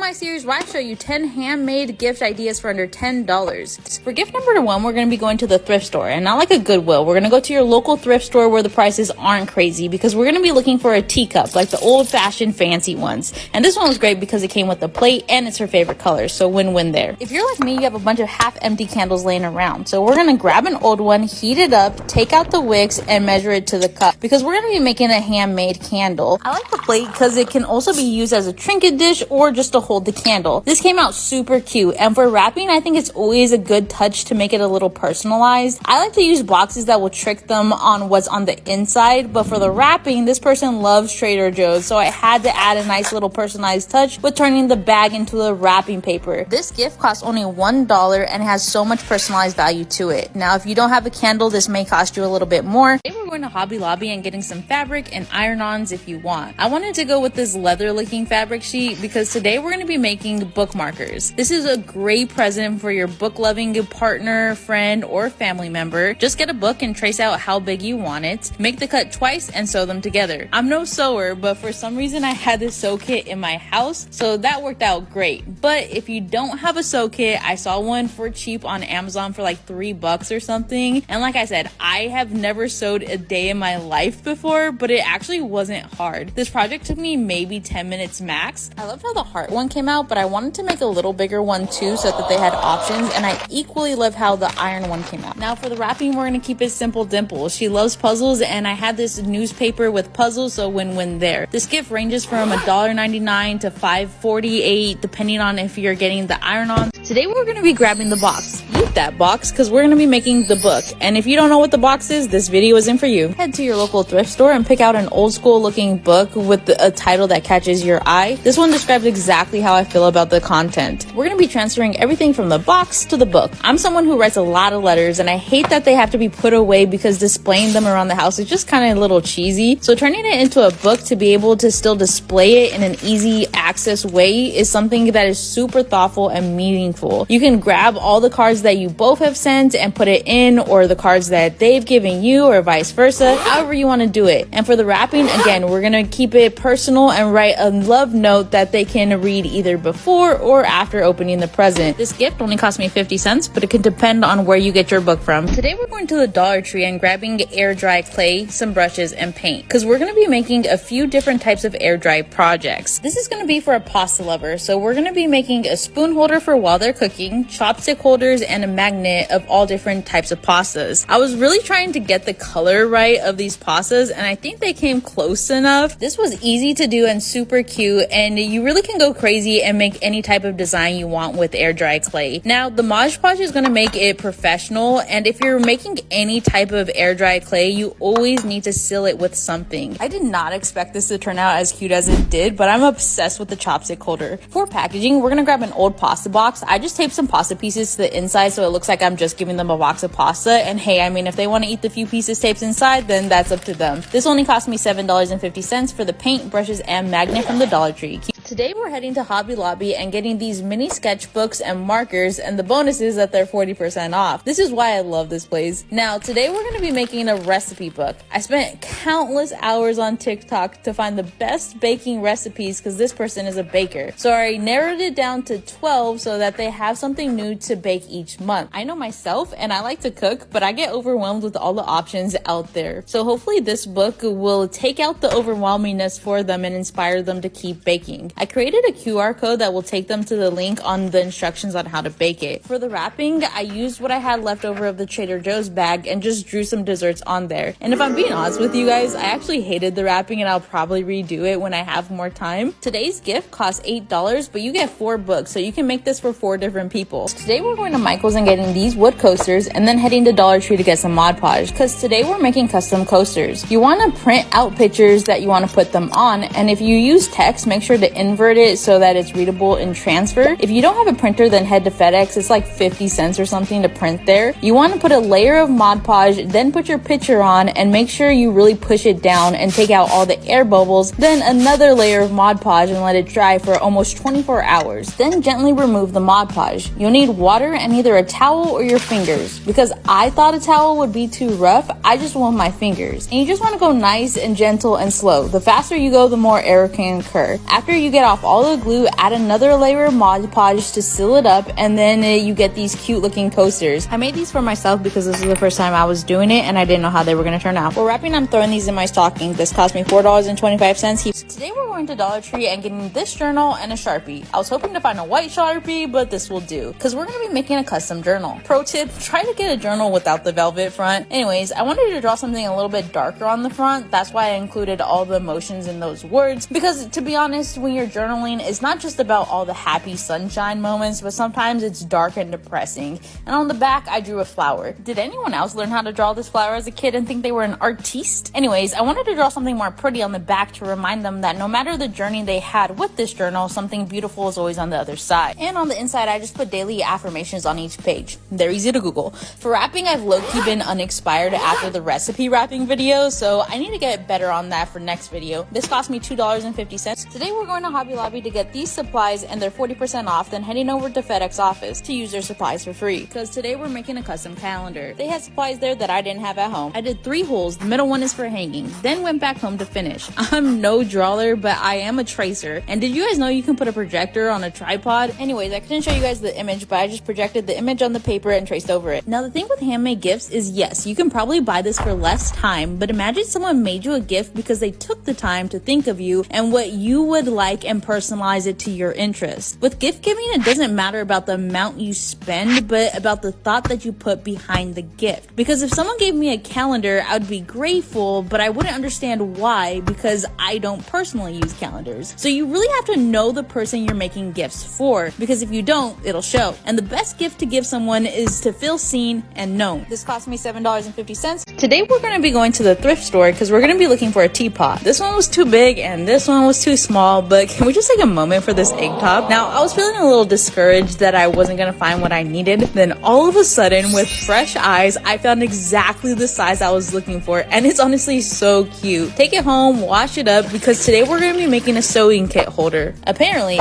my series where I show you 10 handmade gift ideas for under $10. For gift number 1, we're going to be going to the thrift store, and not like a Goodwill. We're going to go to your local thrift store where the prices aren't crazy, because we're going to be looking for a teacup, like the old-fashioned fancy ones. And this one was great because it came with a plate and it's her favorite color, so win-win there. If you're like me, you have a bunch of half-empty candles laying around. So we're going to grab an old one, heat it up, take out the wicks, and measure it to the cup, because we're going to be making a handmade candle. I like the plate because it can also be used as a trinket dish or just to hold the candle. This came out super cute, and for wrapping, I think it's always a good touch to make it a little personalized. I like to use boxes that will trick them on what's on the inside, but for the wrapping, this person loves Trader Joe's, so I had to add a nice little personalized touch with turning the bag into a wrapping paper. This gift costs only $1 and has so much personalized value to it. Now, if you don't have a candle, this may cost you a little bit more. Today we're going to Hobby Lobby and getting some fabric and iron-ons if you want. I wanted to go with this leather-looking fabric sheet because today we're going to be making bookmarkers. This is a great present for your book-loving partner, friend, or family member. Just get a book and trace out how big you want it. Make the cut twice and sew them together. I'm no sewer, but for some reason I had this sew kit in my house, so that worked out great. But if you don't have a sew kit, I saw one for cheap on Amazon for like $3 or something. And like I said, I have never sewed a day in my life before, but it actually wasn't hard. This project took me maybe 10 minutes max. I loved how the heart one came out, but I wanted to make a little bigger one too so that they had options, and I equally love how the iron one came out. Now for the wrapping, we're going to keep it simple dimple. She loves puzzles, and I had this newspaper with puzzles, so win-win there. This gift ranges from $1.99 to $5.48 depending on if you're getting the iron-on. Today we're going to be grabbing the box. Use that box because we're going to be making the book, and if you don't know what the box is, this video isn't for you. Head to your local thrift store and pick out an old school looking book with a title that catches your eye. This one describes exactly how I feel about the content. We're going to be transferring everything from the box to the book. I'm someone who writes a lot of letters, and I hate that they have to be put away because displaying them around the house is just kind of a little cheesy. So turning it into a book to be able to still display it in an easy access way is something that is super thoughtful and meaningful. You can grab all the cards that you both have sent and put it in, or the cards that they've given you, or vice versa, however you want to do it. And for the wrapping, again, we're going to keep it personal and write a love note that they can read either before or after opening the present. This gift only cost me 50 cents, but it can depend on where you get your book from. Today we're going to the Dollar Tree and grabbing air dry clay, some brushes, and paint, because we're going to be making a few different types of air dry projects. This is going to be for a pasta lover, so we're going to be making a spoon holder for while they're cooking, chopstick holders, and a magnet of all different types of pastas. I was really trying to get the color right of these pastas, and I think they came close enough. This was easy to do and super cute, and you really can go crazy and make any type of design you want with air dry clay. Now the Mod Podge is going to make it professional, and if you're making any type of air dry clay, you always need to seal it with something. I did not expect this to turn out as cute as it did, but I'm obsessed with the chopstick holder. For packaging, we're going to grab an old pasta box. I just taped some pasta pieces to the inside so it looks like I'm just giving them a box of pasta, and hey, I mean, if they want to eat the few pieces taped inside, then that's up to them. This only cost me $7.50 for the paint, brushes, and magnet from the Dollar Tree. Today we're heading to Hobby Lobby and getting these mini sketchbooks and markers, and the bonus is that they're 40% off. This is why I love this place. Now today we're going to be making a recipe book. I spent countless hours on TikTok to find the best baking recipes because this person is a baker. So I narrowed it down to 12 so that they have something new to bake each month. I know myself and I like to cook, but I get overwhelmed with all the options out there. So hopefully this book will take out the overwhelmingness for them and inspire them to keep baking. I created a QR code that will take them to the link on the instructions on how to bake it. For the wrapping, I used what I had left over of the Trader Joe's bag and just drew some desserts on there. And if I'm being honest with you guys, I actually hated the wrapping and I'll probably redo it when I have more time. Today's gift costs $8, but you get 4 books, so you can make this for 4 different people. Today we're going to Michael's and getting these wood coasters, and then heading to Dollar Tree to get some Mod Podge, because today we're making custom coasters. You want to print out pictures that you want to put them on, and if you use text, make sure to invert it so that it's readable in transfer. If you don't have a printer, then head to FedEx. It's like 50 cents or something to print there. You want to put a layer of Mod Podge, then put your picture on, and make sure you really push it down and take out all the air bubbles, then another layer of Mod Podge and let it dry for almost 24 hours. Then gently remove the Mod Podge. You'll need water and either a towel or your fingers. Because I thought a towel would be too rough, I just went with my fingers. And you just want to go nice and gentle and slow. The faster you go, the more error can occur. After you get get off all the glue, add another layer of Mod Podge to seal it up, and then you get these cute looking coasters. I made these for myself because this is the first time I was doing it and I didn't know how they were going to turn out. For wrapping, I'm throwing these in my stocking. This cost me $4.25. Today we're going to Dollar Tree and getting this journal and a Sharpie. I was hoping to find a white Sharpie, but this will do because we're going to be making a custom journal. Pro tip, try to get a journal without the velvet front. Anyways, I wanted to draw something a little bit darker on the front. That's why I included all the emotions in those words, because to be honest, when you're journaling, it's not just about all the happy sunshine moments, but sometimes it's dark and depressing. And on the back, I drew a flower. Did anyone else learn how to draw this flower as a kid and think they were an artiste? Anyways, I wanted to draw something more pretty on the back to remind them that no matter the journey they had with this journal, something beautiful is always on the other side. And on the inside, I just put daily affirmations on each page. They're easy to Google. For wrapping, I've low-key been unexpired after the recipe wrapping video, so I need to get better on that for next video. This cost me $2.50. Today we're going to Hobby Lobby to get these supplies and they're 40% off, then heading over to FedEx office to use their supplies for free. Because today we're making a custom calendar. They had supplies there that I didn't have at home. I did 3 holes, the middle one is for hanging, then went back home to finish. I'm no drawer, but I am a tracer. And did you guys know you can put a projector on a tripod? Anyways, I couldn't show you guys the image, but I just projected the image on the paper and traced over it. Now the thing with handmade gifts is, yes, you can probably buy this for less time, but imagine someone made you a gift because they took the time to think of you and what you would like and personalize it to your interest. With gift giving, it doesn't matter about the amount you spend, but about the thought that you put behind the gift. Because if someone gave me a calendar, I would be grateful, but I wouldn't understand why, because I don't personally use calendars. So you really have to know the person you're making gifts for, because if you don't, it'll show. And the best gift to give someone is to feel seen and known. This cost me $7.50. Today we're going to be going to the thrift store because we're going to be looking for a teapot. This one was too big and this one was too small, but can we just take a moment for this egg top? Now, I was feeling a little discouraged that I wasn't going to find what I needed. Then all of a sudden, with fresh eyes, I found exactly the size I was looking for, and it's honestly so cute. Take it home, wash it up, because today we're going to be making a sewing kit holder. Apparently,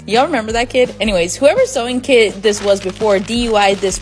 y'all remember that kid? Anyways, whoever's sewing kit this was before DIY'd this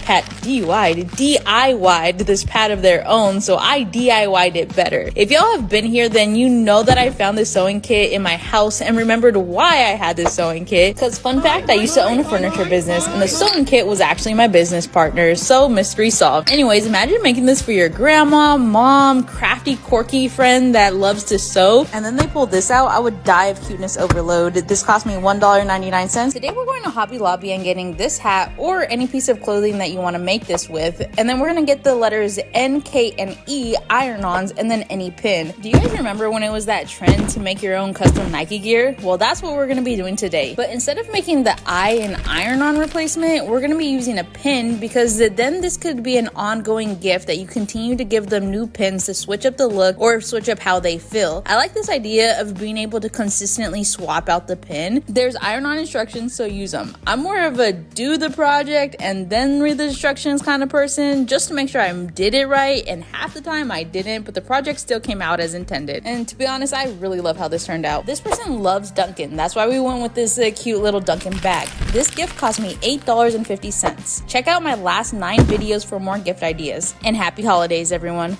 pad of their own, so I DIY'd it better. If y'all have been here, then you know that I found this sewing kit in my house and remembered why I had this sewing kit. Because fun fact, I used to own a furniture business and the sewing kit was actually my business partner, so mystery solved. Anyways, imagine making this for your grandma, mom, crafty, quirky friend that loves to sew, and then they pull this out. I would die of cuteness overload. This cost me $1.99. Today we're going to Hobby Lobby and getting this hat or any piece of clothing that you want to make this with, and then we're going to get the letters N, K, and E iron-ons, and then any pin. Do you guys remember when it was that trend to make your own custom Nike gear? Well, that's what we're going to be doing today. But instead of making the I an iron-on replacement, we're going to be using a pin, because then this could be an ongoing gift that you continue to give them new pins to switch up the look or switch up how they feel. I like this idea of being able to consistently swap out the pin. There's iron-on instructions, so use them. I'm more of a do the project and then read the instructions kind of person, just to make sure I did it right, and half the time I didn't, but the project still came out as intended. And to be honest, I really love how this turned out. This person loves Dunkin'. That's why we went with this cute little Dunkin' bag. This gift cost me $8.50. Check out my last 9 videos for more gift ideas. And happy holidays, everyone.